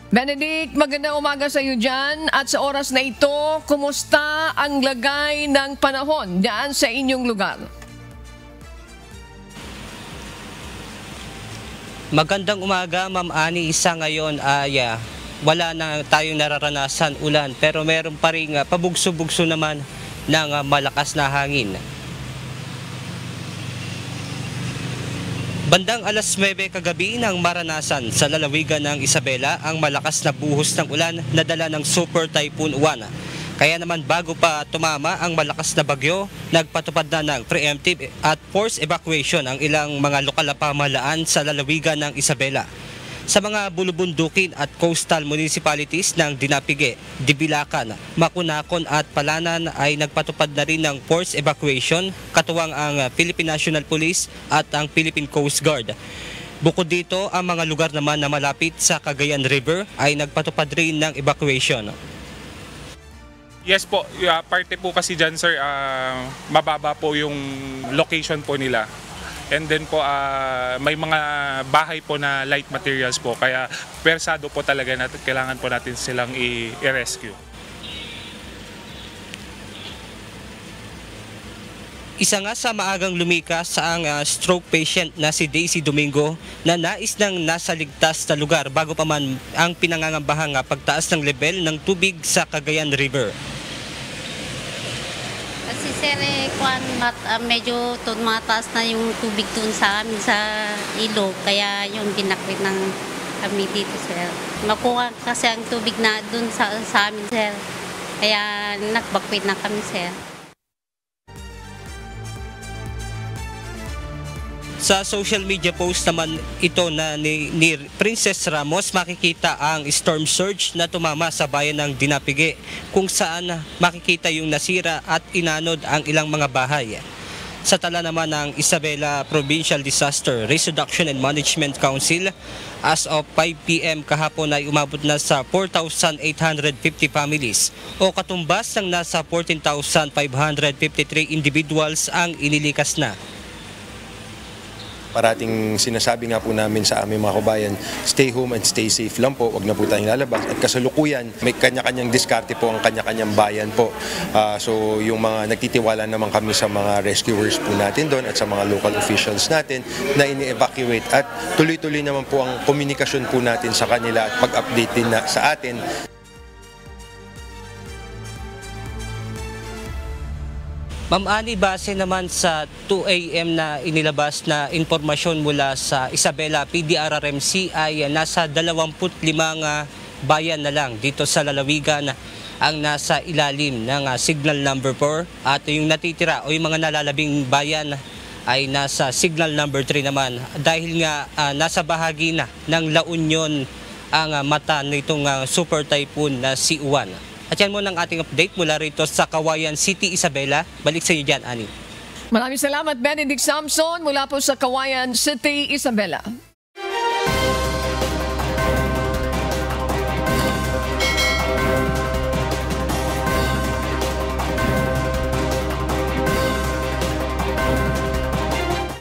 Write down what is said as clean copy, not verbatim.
Benedict, magandang umaga sa iyo dyan at sa oras na ito, kumusta ang lagay ng panahon dyan sa inyong lugar? Magandang umaga, Ma'am Ani. Isa ngayon ay wala na tayong nararanasan ulan pero meron pa rin pabugso-bugso naman ng malakas na hangin. Bandang alas 9 kagabi nang maranasan sa lalawigan ng Isabela ang malakas na buhos ng ulan na dala ng Super Typhoon Uwan. Kaya naman bago pa tumama ang malakas na bagyo, nagpatupad na ng preemptive at forced evacuation ang ilang mga lokal na pamahalaan sa lalawigan ng Isabela. Sa mga bulubundukin at coastal municipalities ng Dinapigue, Dibilacan, Makunakon at Palanan ay nagpatupad na rin ng forced evacuation, katuwang ang Philippine National Police at ang Philippine Coast Guard. Bukod dito, ang mga lugar naman na malapit sa Cagayan River ay nagpatupad rin ng evacuation. Yes po, parte po kasi dyan sir, mababa po yung location po nila. And then po may mga bahay po na light materials po, kaya persado po talaga natin, kailangan po natin silang i-rescue. Isa nga sa maagang lumikas ang stroke patient na si Daisy Domingo na nais nang nasa ligtas na lugar bago pa man ang pinangangambahang pagtaas ng level ng tubig sa Cagayan River. Kasi sir, medyo mataas na yung tubig doon sa amin sa ilog, kaya yung binakwit ng kami dito sir. Makuha kasi ang tubig na doon sa amin sir, kaya nagbakwit na kami sir. Sa social media post naman ito na ni Princess Ramos, makikita ang storm surge na tumama sa bayan ng Dinapigue, kung saan makikita yung nasira at inanod ang ilang mga bahay. Sa tala naman ng Isabela Provincial Disaster Risk Reduction and Management Council, as of 5 p.m. kahapon ay umabot na sa 4,850 families o katumbas ng nasa 14,553 individuals ang inilikas na. Parating sinasabi nga po namin sa aming mga kabayan, stay home and stay safe lang po, wag na po tayong lalabas. At kasalukuyan, may kanya-kanyang diskarte po ang kanya-kanyang bayan po. So yung mga nagtitiwala naman kami sa mga rescuers po natin doon at sa mga local officials natin na ini-evacuate. At tuloy-tuloy naman po ang komunikasyon po natin sa kanila at pag-update din na sa atin. Ma'am Ani, base naman sa 2 a.m. na inilabas na impormasyon mula sa Isabela PDRRMC ay nasa 25 bayan na lang dito sa lalawigan ang nasa ilalim ng signal number 4 at yung natitira o yung mga nalalabing bayan ay nasa signal number 3 naman dahil nga nasa bahagi na ng La Union ang mata nitong super typhoon na si Uwan. At yan muna ang ating update mula rito sa Cauayan City, Isabela. Balik sa iyo dyan, Ani. Maraming salamat, Benedict Samson, mula po sa Cauayan City, Isabela.